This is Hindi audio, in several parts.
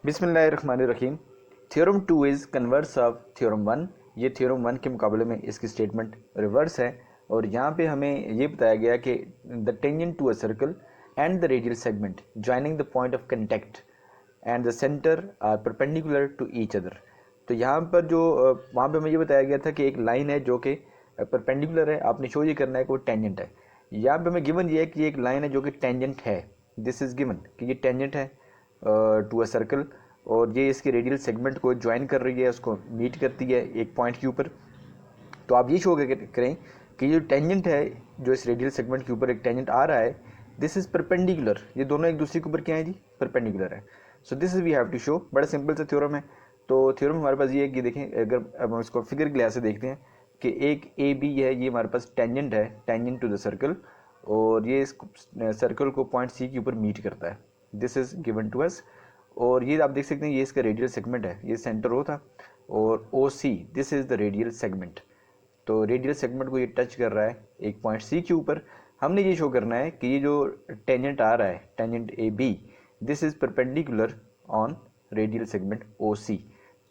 बिस्मिल्लाहिर्रहमानिर्रहीम। Theorem 2 is converse of theorem 1। ये थ्योरम 1 के मुकाबले में इसकी स्टेटमेंट रिवर्स है और यहाँ पे हमें ये बताया गया कि the tangent to a circle and the radial segment joining the point of contact and the centre are perpendicular to each other. तो यहाँ पर जो वहाँ पे हमें ये बताया गया था कि एक लाइन है जो कि परपेंडिकुलर है, आपने शो ये करना है कि वो टेंजेंट है। यहाँ पे हमें गिवन ये है कि एक लाइन है जो कि टेंजेंट है, दिस इज़ गिवन कि ये टेंजेंट है टू अ सर्कल और ये इसके रेडियल सेगमेंट को ज्वाइन कर रही है, उसको मीट करती है एक पॉइंट के ऊपर। तो आप ये शो करें कि ये टेंजेंट है जो इस रेडियल सेगमेंट के ऊपर एक टेंजेंट आ रहा है, दिस इज परपेंडिकुलर। ये दोनों एक दूसरे के ऊपर क्या है जी, परपेंडिकुलर है। So this is we have to show. बड़ा सिंपल सा थ्योरम है। तो थ्योरम हमारे पास ये है कि देखें, अगर अब हम इसको फिगर के लिहाज से देखते हैं कि एक ए बी है, ये हमारे पास टेंजेंट है, टेंजेंट टू द सर्कल, और ये इस सर्कल को पॉइंट सी के ऊपर मीट करता है, this is given to us. और ये आप देख सकते हैं ये इसका रेडियल सेगमेंट है, ये सेंटर ओ था, और O C this is the radial segment. तो रेडियल सेगमेंट को ये टच कर रहा है एक पॉइंट सी के ऊपर। हमने ये शो करना है कि ये जो टेंजेंट आ रहा है, tangent A B, this is perpendicular on radial segment O C.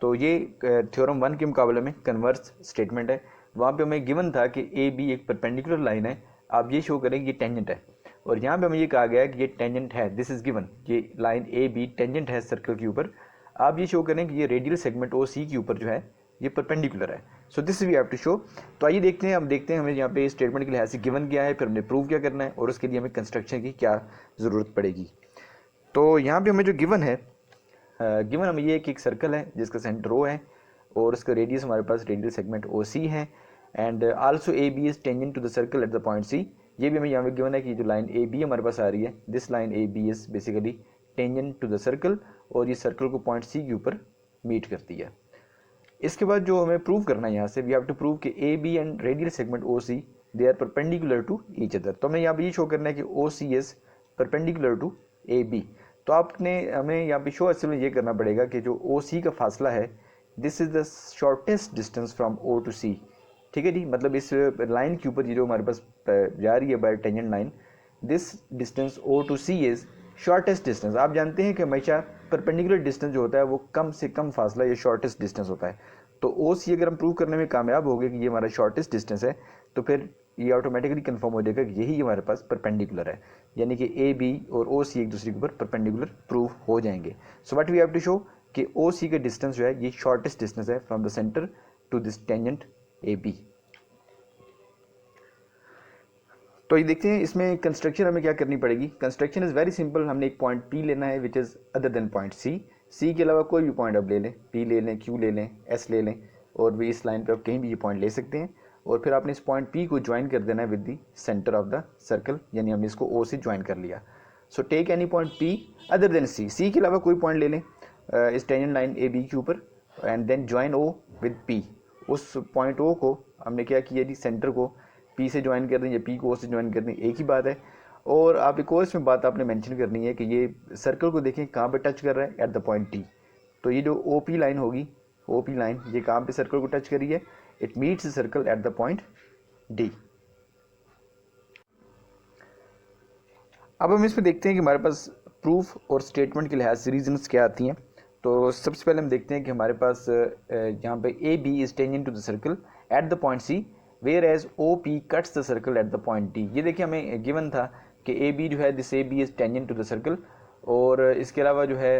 तो ये थ्योरम 1 के मुकाबले में कन्वर्स स्टेटमेंट है। वहाँ पे हमें गिवन था कि ए बी एक परपेंडिकुलर लाइन है, आप ये शो करें कि ये टेंजेंट है, और यहाँ पे हमें ये कहा गया है कि ये टेंजेंट है, दिस इज गिवन, ये लाइन ए बी टेंजेंट है सर्कल के ऊपर। आप ये शो करें कि ये रेडियल सेगमेंट ओ सी के ऊपर जो है ये परपेंडिकुलर है। So this we have to show. तो आइए देखते हैं, हम देखते हैं हमें यहाँ पे स्टेटमेंट के लिहाज से गिवन क्या है, फिर हमने प्रूव क्या करना है और उसके लिए हमें कंस्ट्रक्शन की क्या ज़रूरत पड़ेगी। तो यहाँ पे हमें जो गिवन है, गिवन हमें ये कि एक सर्कल है जिसका सेंटर ओ है और उसका रेडियस हमारे पास रेडियल सेगमेंट ओ सी है, and also A B is tangent to the circle at the point C. ये भी हमें यहाँ पे गिवन है कि जो लाइन ए बी हमारे पास आ रही है, this line A B is basically tangent to the circle, और ये सर्कल को पॉइंट सी के ऊपर मीट करती है। इसके बाद जो हमें प्रूव करना है यहाँ से, वी हैव टू प्रूव कि A B and radial segment O C they are perpendicular to each other. तो हमें यहाँ पे ये शो करना है कि O C is perpendicular to A B. तो आपने हमें यहाँ पे शो असल में ये करना पड़ेगा कि जो ओ सी का फासला है, this is the shortest distance from O to C. ठीक है जी, मतलब इस लाइन के ऊपर ये जो हमारे पास जा रही है by tangent line, this distance O to C is shortest distance. आप जानते हैं कि हमेशा परपेंडिकुलर डिस्टेंस जो होता है वो कम से कम फासला ये शॉर्टेस्ट डिस्टेंस होता है। तो ओ सी अगर हम प्रूव करने में कामयाब हो गए कि ये हमारा शॉर्टेस्ट डिस्टेंस है, तो फिर ये ऑटोमेटिकली कंफर्म हो जाएगा कि यही हमारे पास परपेंडिकुलर है, यानी कि ए बी और ओ सी एक दूसरे के ऊपर परपेंडिकुलर प्रूव हो जाएंगे। So what we have to show कि ओ सी का डिस्टेंस जो है ये शॉर्टेस्ट डिस्टेंस है from the centre to this tangent A B. तो ये देखते हैं इसमें कंस्ट्रक्शन हमें क्या करनी पड़ेगी। Construction is very simple. हमने एक पॉइंट पी लेना है which is other than point C. C के अलावा कोई भी पॉइंट आप ले लें, पी ले लें, क्यू ले लें, एस ले लें, और भी इस लाइन पे आप कहीं भी ये पॉइंट ले सकते हैं। और फिर आपने इस पॉइंट पी को ज्वाइन कर देना है with the centre of the circle, यानी हमने इसको ओ से ज्वाइन कर लिया। So take any point P other than C. C के अलावा कोई पॉइंट ले लें इस टेंजेंट लाइन ए बी के ऊपर, and then join O with P. उस पॉइंट ओ को हमने क्या किया जी, सेंटर को पी से ज्वाइन कर दें या पी को ओ से ज्वाइन कर दें, एक ही बात है। और आप एक और इसमें बात आपने मेंशन करनी है कि ये सर्कल को देखें कहाँ पे टच कर रहा है, एट द पॉइंट टी। तो ये जो ओ पी लाइन होगी, ओ पी लाइन ये कहाँ पे सर्कल को टच करी है, it meets the circle at the point D. अब हम इसमें देखते हैं कि हमारे पास प्रूफ और स्टेटमेंट के लिहाज से रीजंस क्या आती हैं। तो सबसे पहले हम देखते हैं कि हमारे पास यहाँ पे A B is tangent to the circle at the point C, where as O P cuts the circle at the point D. ये देखिए हमें गिवन था कि ए बी जो है, this A B is tangent to the circle, और इसके अलावा जो है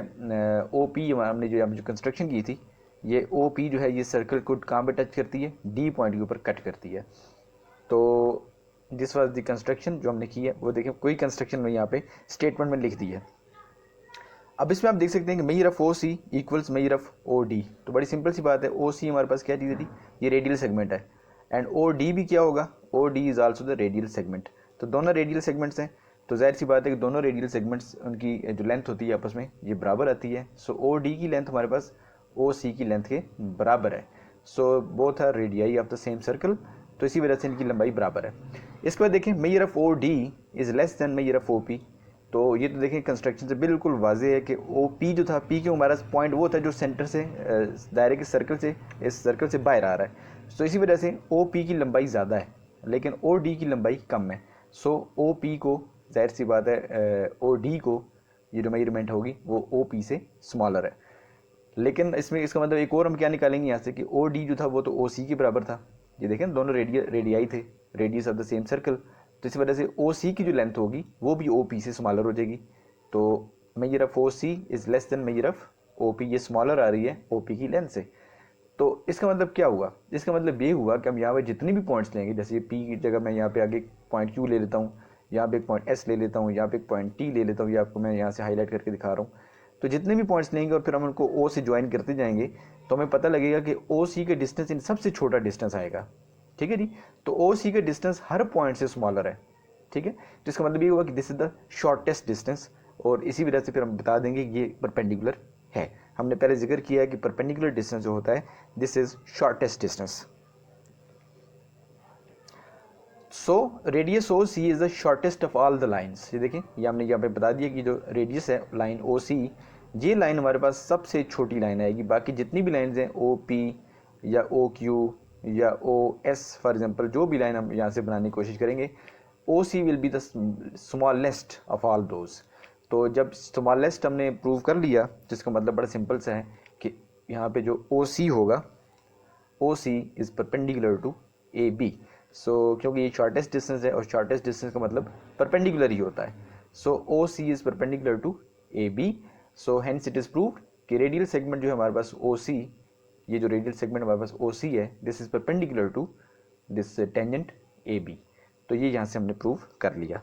ओ पी हमने जो कंस्ट्रक्शन की थी, ये ओ पी जो है ये सर्कल को कहाँ पे टच करती है, डी पॉइंट के ऊपर कट करती है। तो दिस वाज द कंस्ट्रक्शन जो हमने की है, वो देखिए कोई कंस्ट्रक्शन में यहाँ पे स्टेटमेंट में लिख दी है। अब इसमें आप देख सकते हैं कि measure of O C equals measure of O D. तो बड़ी सिंपल सी बात है, ओ सी हमारे पास क्या चीज़ थी, ये रेडियल सेगमेंट है, एंड ओ डी भी क्या होगा, O D is also the radial segment. तो दोनों रेडियल सेगमेंट्स हैं, तो जाहिर सी बात है कि दोनों रेडियल सेगमेंट्स उनकी जो लेंथ होती है आपस में ये बराबर आती है। सो ओ डी की लेंथ हमारे पास ओ सी की लेंथ के बराबर है। So both are radii of the same circle, तो इसी वजह से इनकी लंबाई बराबर है। इसके बाद देखें measure of O D is less than measure of O P. तो ये तो देखें कंस्ट्रक्शन से बिल्कुल वाजे है कि ओ पी जो था, पी के हमारा पॉइंट वो था जो सेंटर से दायरे के सर्कल से, इस सर्कल से बाहर आ रहा है। सो इसी वजह से ओ पी की लंबाई ज़्यादा है लेकिन ओ डी की लंबाई कम है। सो ओ पी को जाहिर सी बात है ओ डी को ये जो मेजरमेंट होगी वो ओ पी से स्मॉलर है। लेकिन इसमें इसका मतलब एक और हम क्या निकालेंगे यहाँ से कि ओ डी जो था वो तो ओ सी के बराबर था। ये देखें दोनों रेडियाई थे, radius of the same circle, तो इस वजह से ओ सी की जो लेंथ होगी वो भी ओ पी से स्मॉलर हो जाएगी। तो measure of O C is less than measure of O P, ये स्मॉलर आ रही है ओ पी की लेंथ से। तो इसका मतलब क्या हुआ, इसका मतलब ये हुआ कि हम यहाँ पे जितनी भी पॉइंट्स लेंगे, जैसे पी की जगह मैं यहाँ पे आगे पॉइंट क्यू ले लेता हूँ, यहाँ पे एक पॉइंट एस ले लेता हूँ, यहाँ पे एक पॉइंट टी ले लेता हूँ, ये आपको मैं यहाँ से हाईलाइट करके दिखा रहा हूँ। तो जितने भी पॉइंट्स लेंगे और फिर हम उनको ओ से ज्वाइन करते जाएंगे तो हमें पता लगेगा कि ओ सी के डिस्टेंस इन सबसे छोटा डिस्टेंस आएगा। ठीक है जी, तो ओ सी का डिस्टेंस हर पॉइंट से स्मॉलर है। ठीक है, तो इसका मतलब ये हुआ कि this is the shortest distance, और इसी वजह से फिर हम बता देंगे कि ये परपेंडिकुलर है। हमने पहले जिक्र किया है कि परपेंडिकुलर डिस्टेंस जो होता है this is shortest distance. So radius O C is the shortest of all the lines. ये देखिए, ये हमने यहाँ पे बता दिया कि जो रेडियस है लाइन ओ सी, ये लाइन हमारे पास सबसे छोटी लाइन आएगी। बाकी जितनी भी लाइन्स हैं ओ पी या ओ क्यू या ओ एस फॉर एग्जाम्पल, जो भी लाइन हम यहाँ से बनाने की कोशिश करेंगे, O C will be the smallest of all those. तो जब स्मॉलेस्ट हमने प्रूव कर लिया तो इसका मतलब बड़ा सिंपल सा है कि यहाँ पे जो ओ सी होगा, O C is perpendicular to A B. So क्योंकि ये शॉर्टेस्ट डिस्टेंस है और शॉर्टेस्ट डिस्टेंस का मतलब परपेंडिकुलर ही होता है, so O C is perpendicular to A B. So hence it is proved कि रेडियल सेगमेंट जो है हमारे पास ओ सी, ये जो रेडियल सेगमेंट हमारे पास ओ सी है, this is perpendicular to this tangent A B. तो ये यहाँ से हमने प्रूव कर लिया।